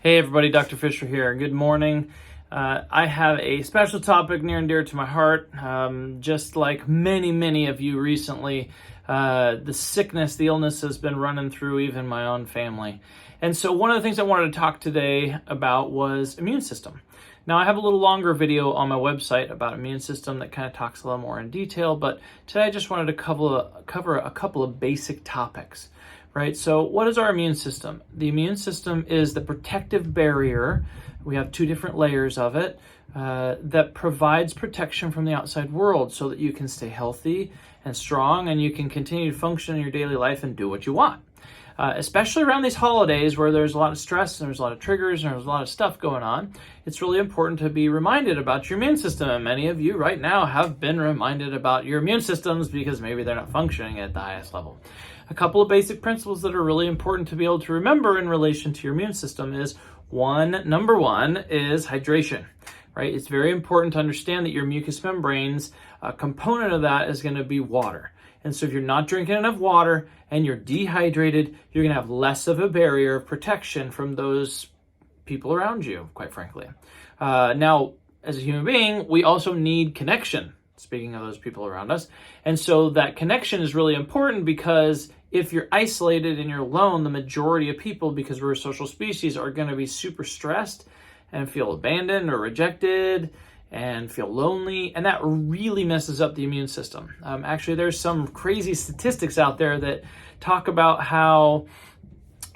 Hey everybody, Dr. Fisher here. Good morning. I have a special topic near and dear to my heart. Just like many of you recently, the sickness, the illness has been running through even my own family. And so one of the things I wanted to talk today about was immune system. Now I have a little longer video on my website about immune system that kind of talks a little more in detail, but today I just wanted to cover a couple of basic topics. Right, so what is our immune system? The immune system is the protective barrier. We have two different layers of it that provides protection from the outside world so that you can stay healthy and strong and you can continue to function in your daily life and do what you want. Especially around these holidays where there's a lot of stress and there's a lot of triggers and there's a lot of stuff going on, it's really important to be reminded about your immune system. And many of you right now have been reminded about your immune systems because maybe they're not functioning at the highest level. A couple of basic principles that are really important to be able to remember in relation to your immune system is number one is hydration, right? It's very important to understand that your mucous membranes, a component of that is going to be water. And so if you're not drinking enough water and you're dehydrated, you're going to have less of a barrier of protection from those people around you, quite frankly. Now, as a human being, we also need connection, speaking of those people around us. And so that connection is really important because if you're isolated and you're alone, the majority of people, because we're a social species, are going to be super stressed and feel abandoned or rejected and feel lonely, and that really messes up the immune system. Actually, there's some crazy statistics out there that talk about how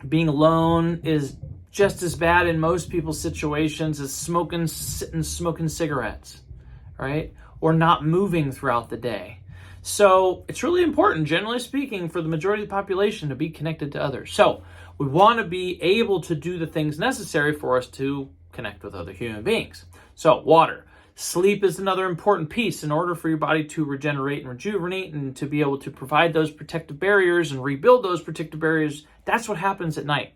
being alone is just as bad in most people's situations as sitting smoking cigarettes, right? Or not moving throughout the day. So it's really important, generally speaking, for the majority of the population to be connected to others. So we want to be able to do the things necessary for us to connect with other human beings. So water. Sleep is another important piece in order for your body to regenerate and rejuvenate and to be able to provide those protective barriers and rebuild those protective barriers. That's what happens at night,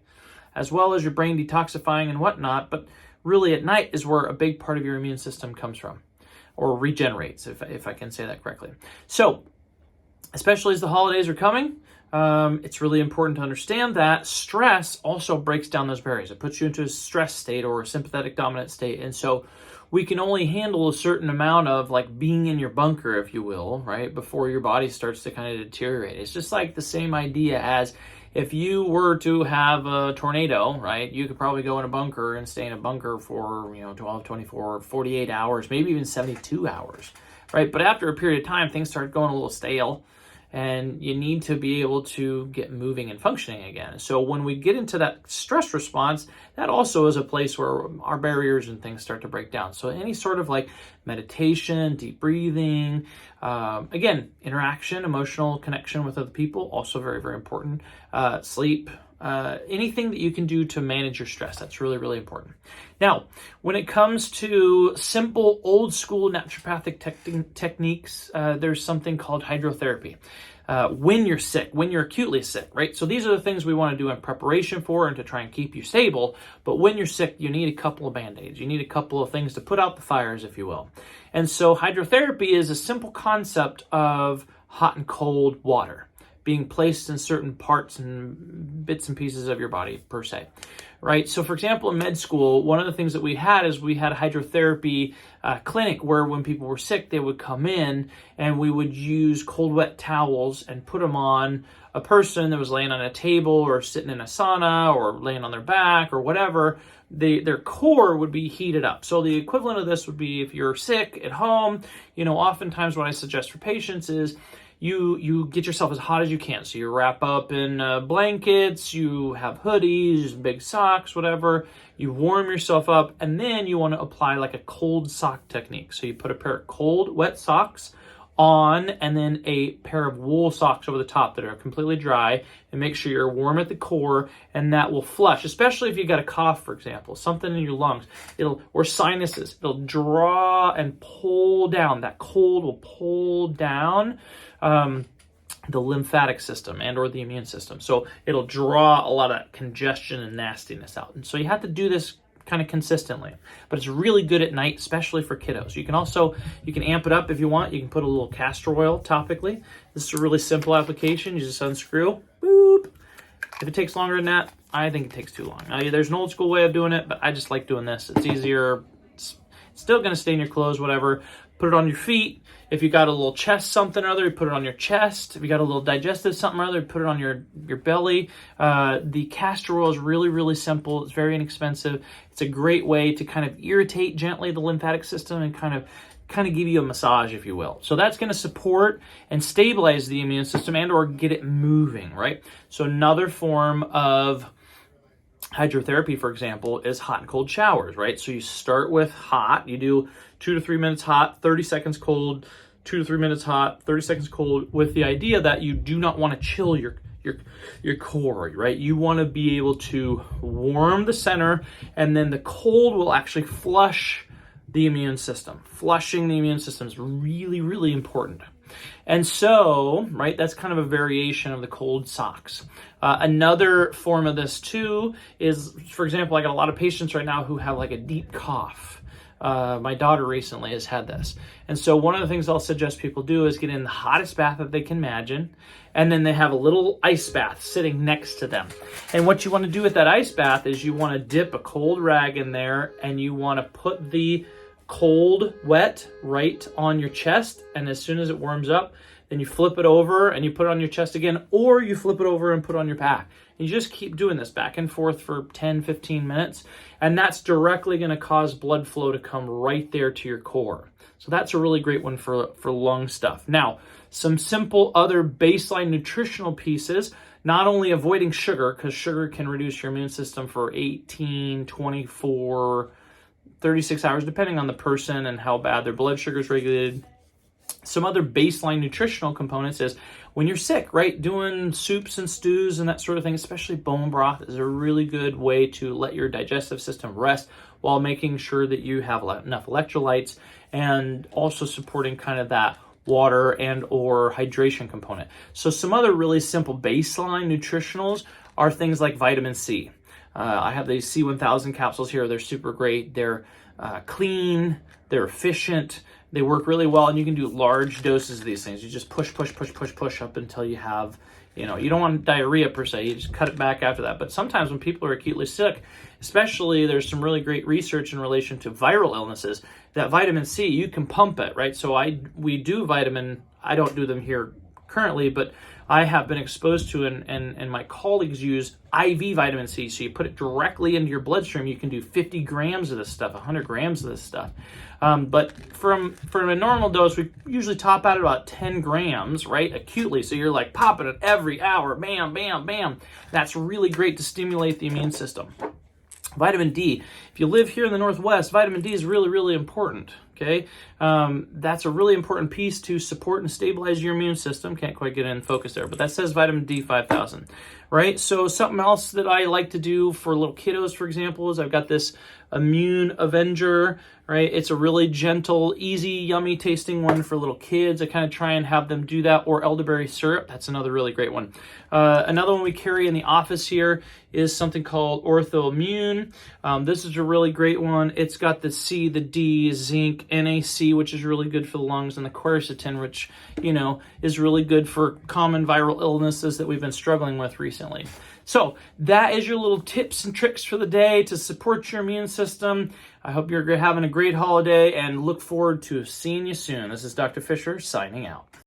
as well as your brain detoxifying and whatnot. But really at night is where a big part of your immune system comes from, or regenerates, if I can say that correctly. So, especially as the holidays are coming, it's really important to understand that stress also breaks down those barriers. It puts you into a stress state or a sympathetic dominant state. And so we can only handle a certain amount of like being in your bunker, if you will, right, before your body starts to kind of deteriorate. It's just like the same idea as if you were to have a tornado, right, you could probably go in a bunker and stay in a bunker for, 12, 24, 48 hours, maybe even 72 hours, right? But after a period of time, things start going a little stale and you need to be able to get moving and functioning again. So when we get into that stress response, that also is a place where our barriers and things start to break down. So any sort of like meditation, deep breathing, again, interaction, emotional connection with other people, also very important. Sleep, anything that you can do to manage your stress, that's really important. Now, when it comes to simple old school naturopathic techniques, there's something called hydrotherapy. When you're sick, when you're acutely sick, right? So these are the things we want to do in preparation for and to try and keep you stable. But when you're sick, you need a couple of Band-Aids. You need a couple of things to put out the fires, if you will. And so hydrotherapy is a simple concept of hot and cold water being placed in certain parts and bits and pieces of your body, per se, right? So, for example, in med school, one of the things that we had is we had a hydrotherapy clinic where when people were sick, they would come in and we would use cold, wet towels and put them on a person that was laying on a table or sitting in a sauna or laying on their back or whatever. Their core would be heated up. So the equivalent of this would be if you're sick at home, oftentimes what I suggest for patients is you get yourself as hot as you can. So you wrap up in blankets, you have hoodies, big socks, whatever. You warm yourself up, and then you want to apply like a cold sock technique. So you put a pair of cold, wet socks on, and then a pair of wool socks over the top that are completely dry, and make sure you're warm at the core, and that will flush, especially if you got a cough, for example, something in your lungs, or sinuses, it'll draw and pull down. That cold will pull down the lymphatic system and or the immune system. So it'll draw a lot of congestion and nastiness out. And so you have to do this kind of consistently, but it's really good at night, especially for kiddos. You can amp it up if you want. You can put a little castor oil topically. This is a really simple application. You just unscrew, boop. If it takes longer than that, I think it takes too long. Now, there's an old school way of doing it, but I just like doing this. It's easier. It's still going to stain your clothes, whatever. Put it on your feet. If you got a little chest something or other, you put it on your chest. If you got a little digestive something or other, put it on your belly. The castor oil is really, really simple. It's very inexpensive. It's a great way to kind of irritate gently the lymphatic system and kind of give you a massage, if you will. So that's going to support and stabilize the immune system and or get it moving, right? So another form of hydrotherapy, for example, is hot and cold showers, right? So you start with hot. You do 2 to 3 minutes hot, 30 seconds cold, 2 to 3 minutes hot, 30 seconds cold, with the idea that you do not want to chill your core, right? You want to be able to warm the center, and then the cold will actually flush the immune system. Flushing the immune system is really, really important. And so, right, that's kind of a variation of the cold socks. Another form of this too is, for example, I got a lot of patients right now who have like a deep cough. My daughter recently has had this. And so one of the things I'll suggest people do is get in the hottest bath that they can imagine, and then they have a little ice bath sitting next to them. And what you want to do with that ice bath is you want to dip a cold rag in there, and you want to put the cold wet right on your chest, and as soon as it warms up, then you flip it over and you put it on your chest again, or you flip it over and put it on your back. And you just keep doing this back and forth for 10-15 minutes, and that's directly going to cause blood flow to come right there to your core. So that's a really great one for lung stuff. Now, some simple other baseline nutritional pieces, not only avoiding sugar, because sugar can reduce your immune system for 18, 24, 36 hours, depending on the person and how bad their blood sugar is regulated. Some other baseline nutritional components is when you're sick, right? Doing soups and stews and that sort of thing, especially bone broth, is a really good way to let your digestive system rest while making sure that you have enough electrolytes and also supporting kind of that water and or hydration component. So some other really simple baseline nutritionals are things like vitamin C. I have these C1000 capsules here. They're super great. They're clean. They're efficient. They work really well, and you can do large doses of these things. You just push up until you have, you don't want diarrhea per se. You just cut it back after that. But sometimes when people are acutely sick, especially, there's some really great research in relation to viral illnesses, that vitamin C, you can pump it, right? So we do I don't do them here currently, but I have been exposed to and my colleagues use IV vitamin C. So you put it directly into your bloodstream. You can do 50 grams of this stuff, 100 grams of this stuff. But from a normal dose, we usually top out at about 10 grams, right, acutely. So you're like popping it every hour, bam, bam, bam. That's really great to stimulate the immune system. Vitamin D. If you live here in the Northwest, vitamin D is really, really important. Okay, that's a really important piece to support and stabilize your immune system. Can't quite get in focus there, but that says vitamin D 5000, right? So something else that I like to do for little kiddos, for example, is I've got this Immune Avenger, right? It's a really gentle, easy, yummy tasting one for little kids. I kind of try and have them do that, or elderberry syrup. That's another really great one. Another one we carry in the office here is something called Orthoimmune. This is a really great one. It's got the C, the D, zinc, NAC, which is really good for the lungs, and the quercetin, which, is really good for common viral illnesses that we've been struggling with recently. So that is your little tips and tricks for the day to support your immune system. I hope you're having a great holiday and look forward to seeing you soon. This is Dr. Fisher signing out.